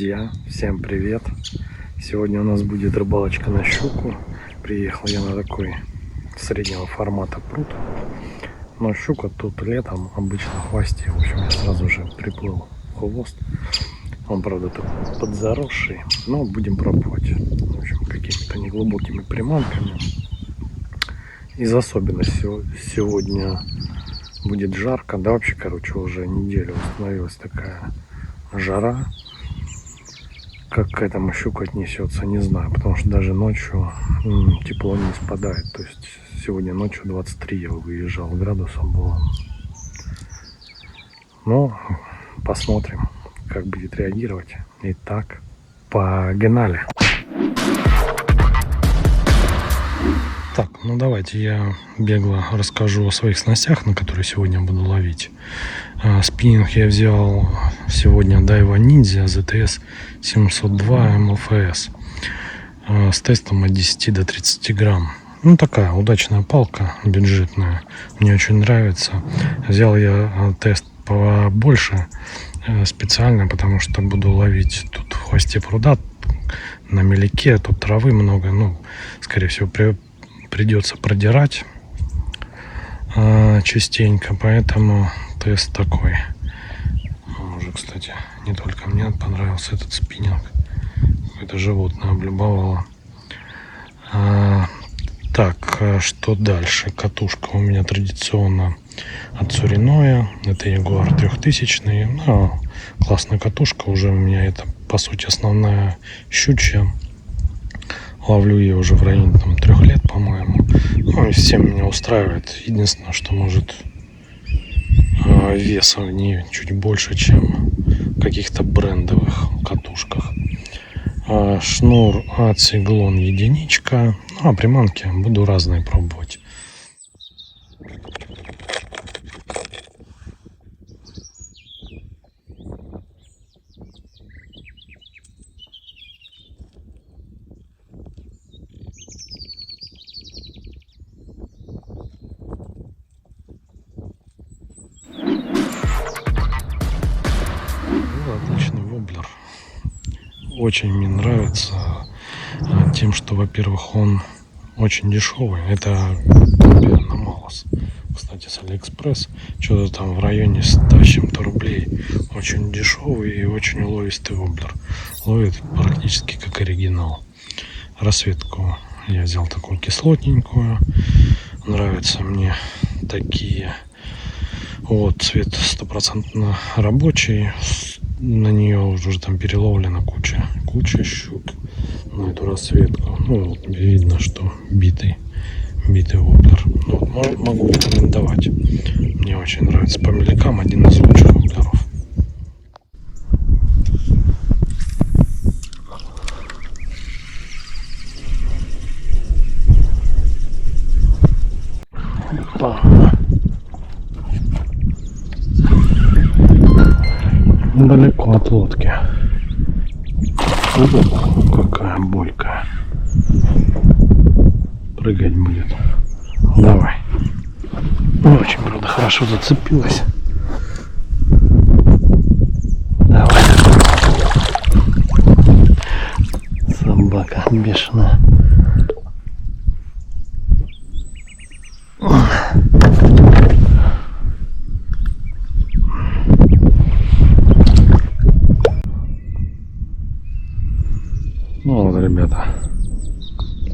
Друзья, всем привет! Сегодня у нас будет рыбалочка на щуку. Приехал я на такой среднего формата пруд. Но щука тут летом обычно в хвосте. В общем, я сразу же приплыл в хвост. Он, правда, тут подзаросший, но будем пробовать. В общем, какими-то неглубокими приманками. Из особенностей сегодня будет жарко. Да вообще, короче, уже неделю установилась такая жара. Как к этому щука отнесется, не знаю, потому что даже ночью тепло не спадает. То есть сегодня ночью 23 я выезжал, градусов было. Ну, посмотрим, как будет реагировать. Итак, погнали! Так, ну давайте я бегло расскажу о своих снастях, на которые сегодня буду ловить. Спиннинг я взял сегодня Daiwa Ninja ZTS 702 MLFS с тестом от 10 до 30 грамм. Ну, такая удачная палка, бюджетная. Мне очень нравится. Взял я тест побольше специально, потому что буду ловить тут в хвосте пруда на меляке. Тут травы много, ну, скорее всего, придется продирать частенько, поэтому тест такой. Уже, кстати, не только мне понравился этот спиннинг. Какое-то животное облюбовало. Так, что дальше? Катушка у меня традиционно от Суриноя. Это Ягуар 3000. Ну, классная катушка. Уже у меня это, по сути, основная щучья. Ловлю ее уже в районе 3 лет, по-моему. Ну и всем меня устраивает. Единственное, что может веса в ней чуть больше, чем в каких-то брендовых катушках. Шнур от Сиглон единичка. Ну а приманки буду разные пробовать. Отличный воблер. Очень мне нравится тем, что, во-первых, он очень дешевый. Это Намалос. Кстати, с Алиэкспресс. Что-то там в районе 100 с чем-то рублей. Очень дешевый и очень уловистый воблер. Ловит практически как оригинал. Расцветку я взял такую кислотненькую. Нравятся мне такие. Вот, цвет стопроцентно рабочий. На нее уже там переловлена куча щук на эту расцветку. Ну, вот видно, что битый воблер. Ну, вот, могу рекомендовать. Мне очень нравится. По мелякам один из лучших воблеров. Далеко от лодки. О, какая бойкая. Прыгать будет. Давай. Очень, правда, хорошо зацепилась. Давай. Собака бешеная. Ну вот, ребята,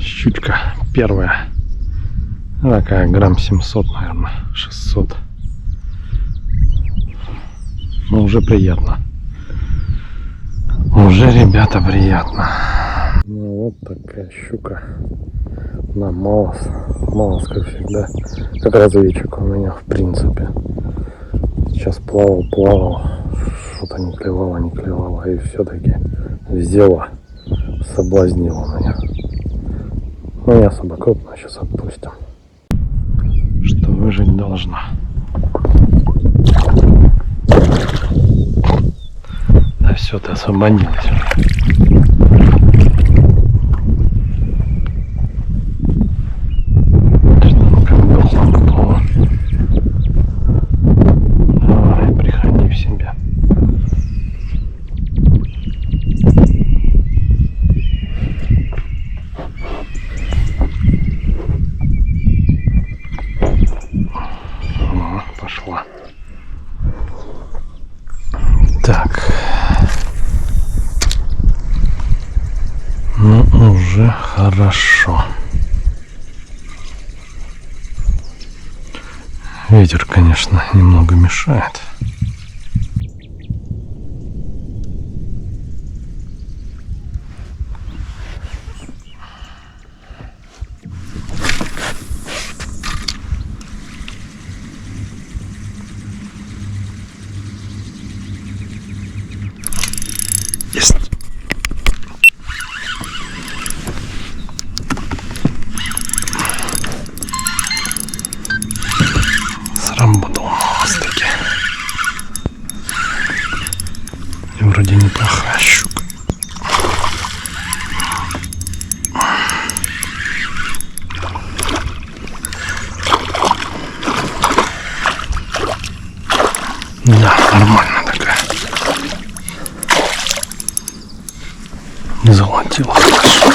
щучка первая, такая грамм 700, наверное, 600. Ну, уже приятно. Уже, ребята, приятно. Ну, вот такая щука. Намалос, как всегда. Как разведчик у меня, в принципе. Сейчас плавал, что-то не клевало, и все-таки взяла. Соблазнила меня. Ну, не особо крупно, сейчас отпустим. Что выжить должна. Да все, ты освободилась уже. Что как дохла готова. Давай, приходи в себя. Ну, уже хорошо. Ветер, конечно, немного мешает. Есть. Сработал мостики. И вроде неплохая щука. Да, нормально такая. Не золотила хорошо.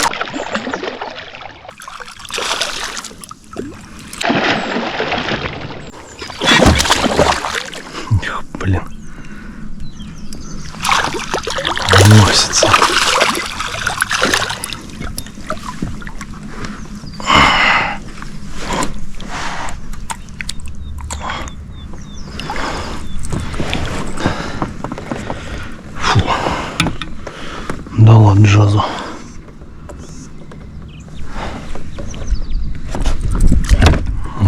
Эх, блин. Носится. Фу. Дала джазу.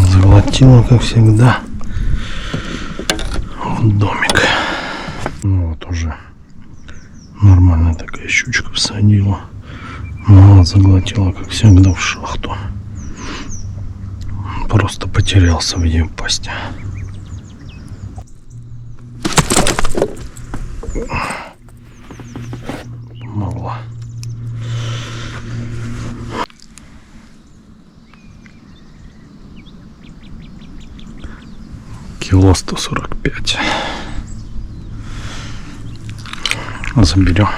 Заглотила, как всегда, в домик. Ну вот уже нормальная такая щучка всадила. Но заглотила, как всегда, в шахту. Просто потерялся в ее пасти. Мало. Кило 145. Заберем.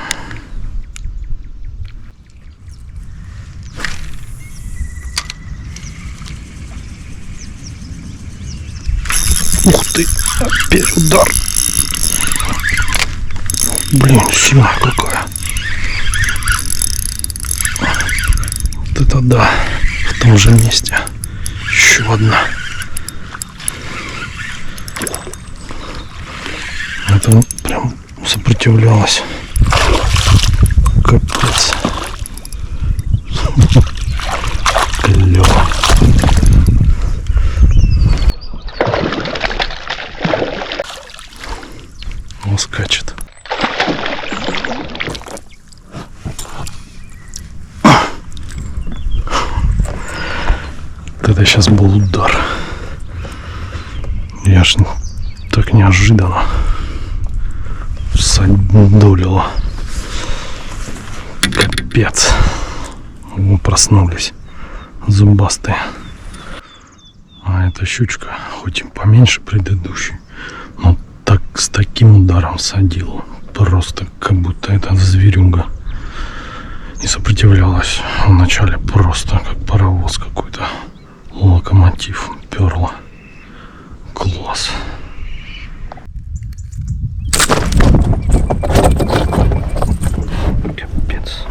Ух ты, опять удар. Блин, сильная какая. Вот это да, в том же месте. Еще одна. Это прям сопротивлялась. Капец. Клево. Он скачет. Это сейчас был удар. Я ж так неожиданно садулила. Капец. Мы проснулись. Зубастые. А эта щучка, хоть и поменьше предыдущей, но так с таким ударом садила. Просто как будто это зверюга. И сопротивлялась вначале просто как паровоз какой-то. Локомотив перла. Класс. Капец.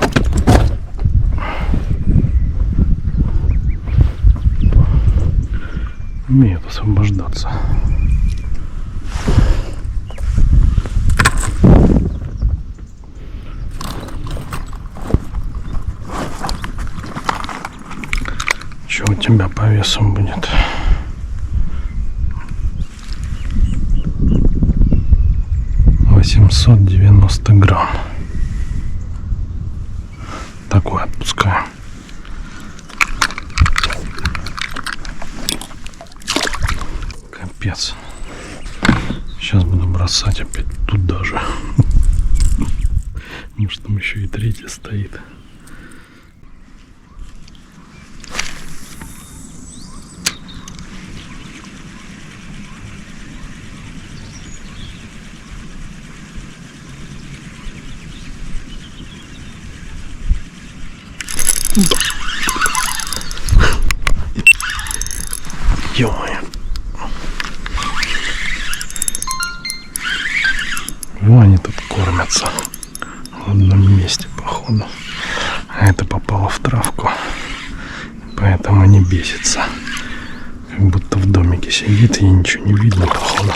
Умеет освобождаться. Что у тебя по весу будет? $890 грамм. Такой отпускаем. Капец. Сейчас буду бросать опять туда же. Может, там еще и третья стоит. Ё-моё. Во, они тут кормятся в одном месте, походу. А это попало в травку. Поэтому не бесится. Как будто в домике сидит и ничего не видно, походу.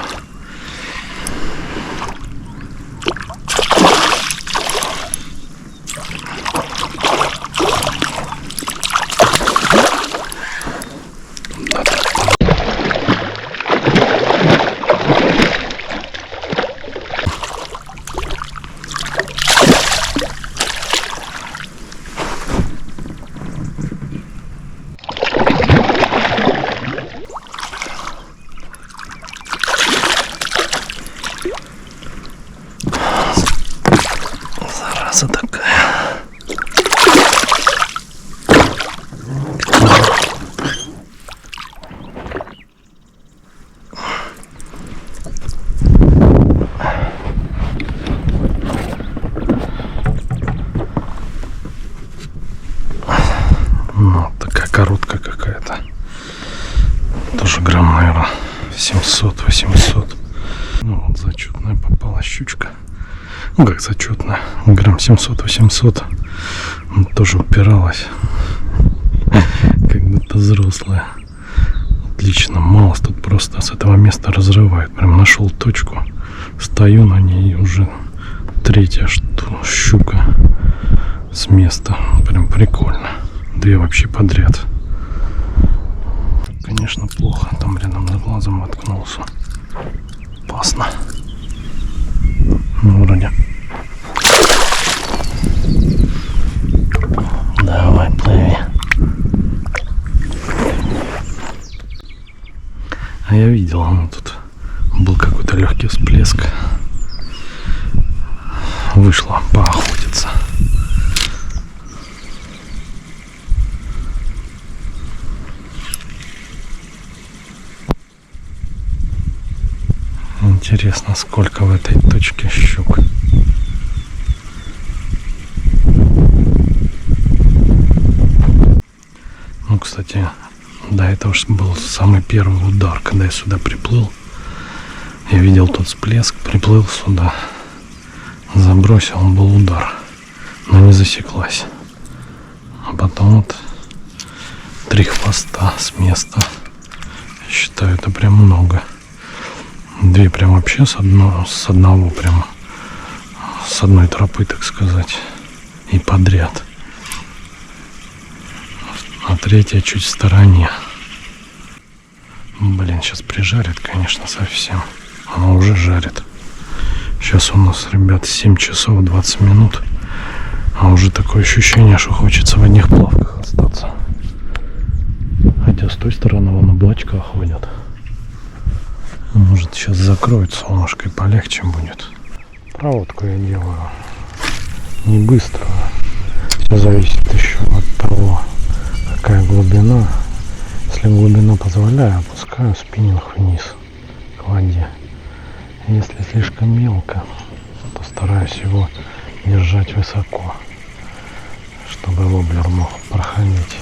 Зараза такая. Ну, такая короткая какая-то. Тоже грамм, наверное, 700-800. Ну, вот зачетная попала щучка. Ну, как зачетная. Грамм 700-800. Тоже упиралась. Как будто взрослая. Отлично. Малость тут просто с этого места разрывает. Прям нашел точку. Стою на ней, и уже третья щука с места. Прям прикольно. Две вообще подряд. Конечно, плохо. Там рядом с глазом воткнулся. Опасно. Ну, вроде. Давай, плыви. А я видел, ну, тут был какой-то легкий всплеск. Вышла поохотиться. Интересно, сколько в этой точке щук. Ну, кстати, до этого был самый первый удар, когда я сюда приплыл. Я видел тот всплеск, приплыл сюда, забросил, был удар, но не засеклась. А потом вот 3 хвоста с места. Я считаю, это прям много. 2 прям вообще с одного прям, с одной тропы, так сказать, и подряд. А 3 чуть в стороне. Блин, сейчас прижарит, конечно, совсем. Она уже жарит. Сейчас у нас, ребят, 7 часов 20 минут. А уже такое ощущение, что хочется в одних плавках остаться. Хотя с той стороны вон облачка ходят. Может, сейчас закроет солнышко и полегче будет. Проводку я делаю не быстро. Все зависит еще от того, какая глубина. Если глубина позволяет, опускаю спиннинг вниз к воде. Если слишком мелко, то стараюсь его держать высоко, чтобы воблер мог проходить.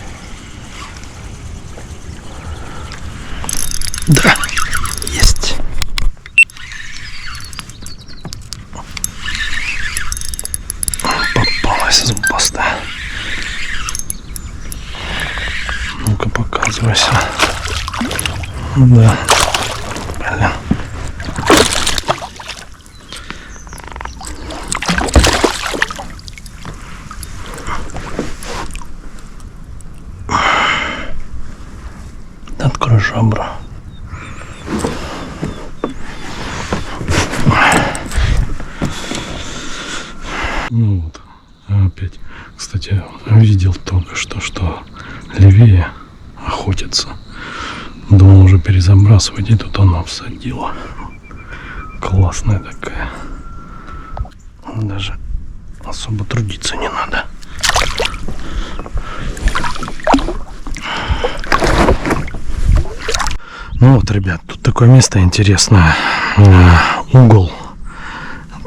Да, есть. Попалась зубастая. Ну-ка, показывайся. Да. Блин. Открой жабру. Ну вот, опять. Кстати, видел только что левее охотится. Думал уже перезабрасывать, и тут она всадила. Классная такая. Даже особо трудиться не надо. Ну вот, ребят, тут такое место интересное. Угол.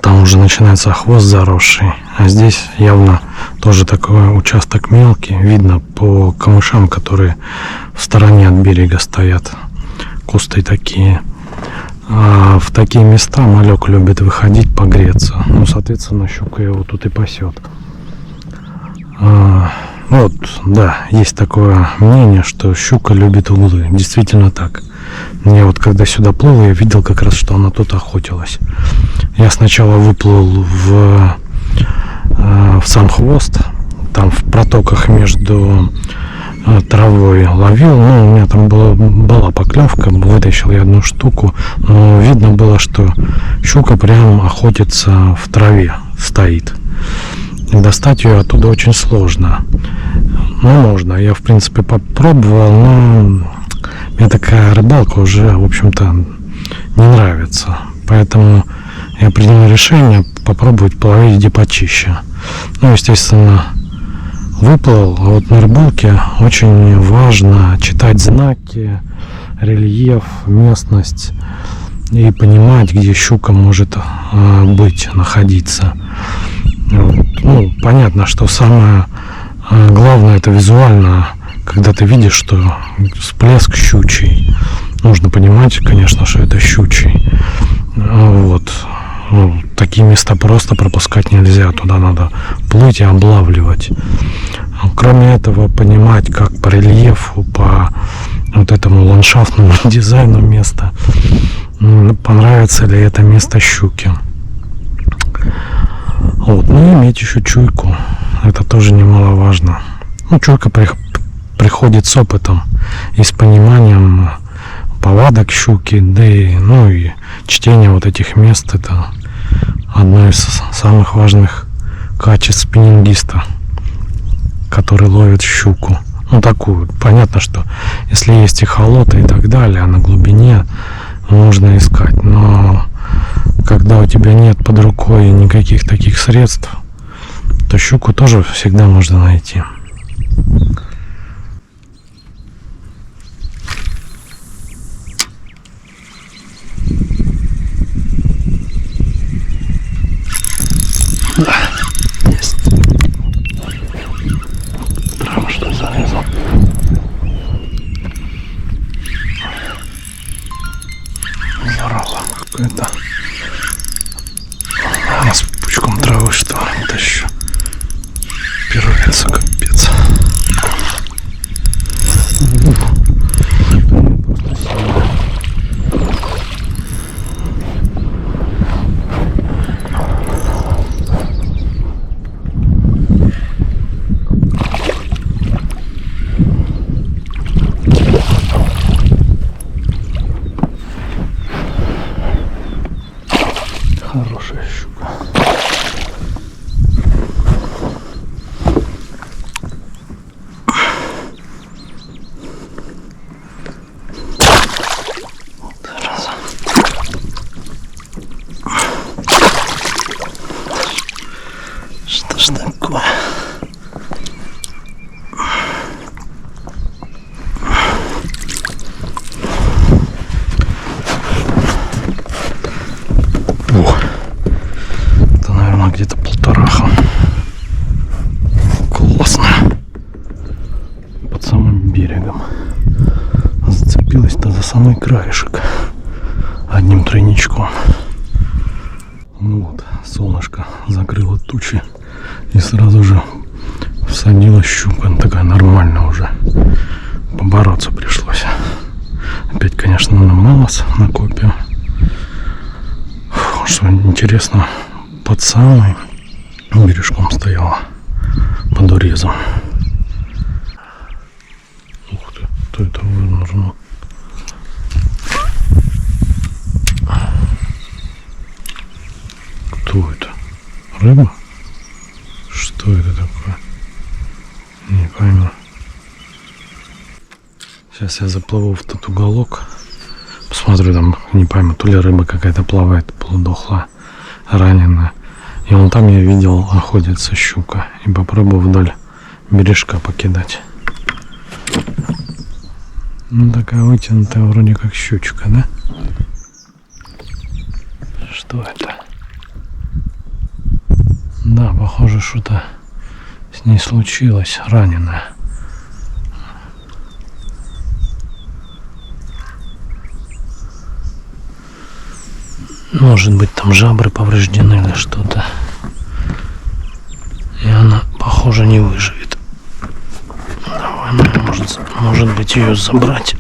Там уже начинается хвост заросший. А здесь явно тоже такой участок мелкий. Видно по камышам, которые в стороне от берега стоят. Кусты такие. А в такие места малек любит выходить погреться. Ну, соответственно, щука его тут и пасет. Вот, да, есть такое мнение, что щука любит углы. Действительно так. Мне вот когда сюда плыл, я видел как раз, что она тут охотилась. Я сначала выплыл в сам хвост, там в протоках между травой ловил. Ну, у меня там была поклевка, вытащил я одну штуку, но видно было, что щука прям охотится в траве, стоит. Достать ее оттуда очень сложно. Ну, можно. Я, в принципе, попробовал, но мне такая рыбалка уже, в общем-то, не нравится. Поэтому я принял решение попробовать половить где почище. Ну, естественно, выплыл. А вот на рыбалке очень важно читать знаки, рельеф, местность и понимать, где щука может быть, находиться. Ну, понятно, что самое главное это визуально, когда ты видишь, что всплеск щучий. Нужно понимать, конечно, что это щучий. Вот. Ну, такие места просто пропускать нельзя. Туда надо плыть и облавливать. Кроме этого, понимать, как по рельефу, по вот этому ландшафтному дизайну места, понравится ли это место щуке. Вот. Ну и иметь еще чуйку. Это тоже немаловажно. Ну, чуйка приходит с опытом и с пониманием повадок щуки, да и, ну, и чтение вот этих мест. Это одно из самых важных качеств спиннингиста, который ловит щуку. Ну, такую. Понятно, что если есть эхолоты и так далее, а на глубине нужно искать. Но когда у тебя нет под рукой никаких таких средств, то щуку тоже всегда можно найти. Да, есть. Прямо что зарезал. Зараза какая-то. А с пучком травы что тащу. Пирается капец. Хорошая щука. Зараза. Что ж такое? Это, наверное, где-то полтораха. Классно. Под самым берегом. Зацепилась-то за самый краешек. Одним тройничком. Ну вот, солнышко закрыло тучи. И сразу же всадила щука. Такая нормальная уже. Побороться пришлось. Опять, конечно, намалась на копию. Что интересно, под самым бережком стояла, под урезом. Ух ты, кто это вынырнул? Кто это? Рыба? Что это такое? Не пойму. Сейчас я заплыву в тот уголок. Посмотрю, там, не пойму, то ли рыба какая-то плавает, полудохлая, раненая. И вон там я видел, охотится щука. И попробую вдоль бережка покидать. Ну, такая вытянутая вроде как щучка, да? Что это? Да, похоже, что-то с ней случилось, раненая. Может быть, там жабры повреждены или что-то. И она, похоже, похоже, не выживет. Давай, может быть, ее забрать.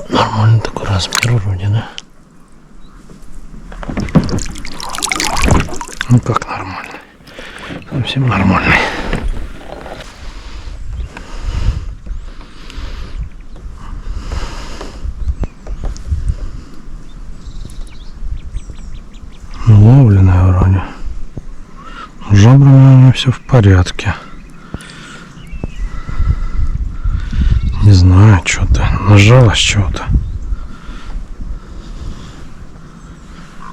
Нормальный такой размер вроде, да? Ну как нормальный? Совсем нормальный. Ловленная вроде. Жабрами у меня все в порядке. Не знаю, что-то нажалось чего-то.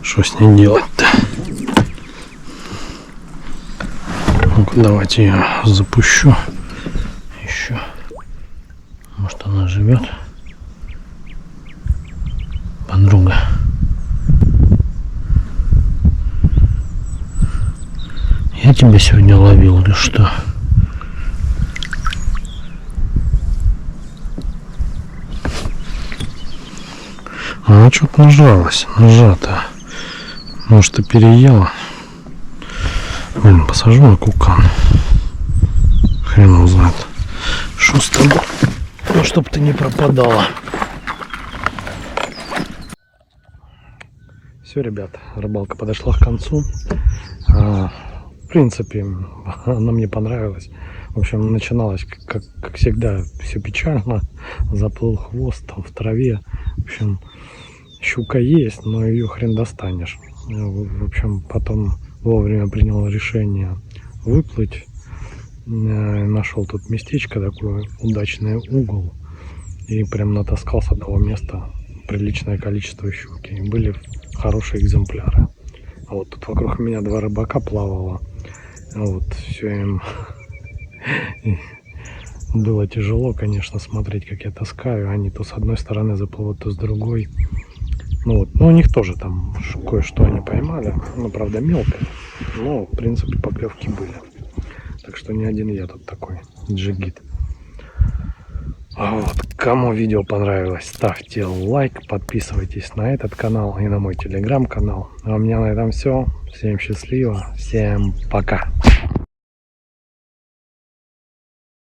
Что с ней делать-то? Ну-ка, давайте я запущу еще. Может, она живет? Подруга. Я тебя сегодня ловил или что? Она что-то нажалась, нажата. Может, ты переела? Блин, посажу на кукан. Хрен его знает. Что с тобой? Ну, чтоб ты не пропадала. Все, ребят, рыбалка подошла к концу. В принципе, она мне понравилась. В общем, начиналось, как всегда, все печально. Заплыл хвост там в траве. В общем, щука есть, но ее хрен достанешь. В общем, потом вовремя принял решение выплыть. Нашел тут местечко, такой удачный угол. И прям натаскал с одного места приличное количество щуки. И были хорошие экземпляры. А вот тут вокруг меня 2 рыбака плавало. Вот, все им было тяжело, конечно, смотреть, как я таскаю. Они то с одной стороны заплывут, то с другой. Ну вот, но у них тоже там кое-что они поймали. Ну, правда, мелко. Но, в принципе, поклевки были. Так что не один я тут такой джигит. Вот. Кому видео понравилось, ставьте лайк, подписывайтесь на этот канал и на мой телеграм-канал. А у меня на этом все. Всем счастливо, всем пока.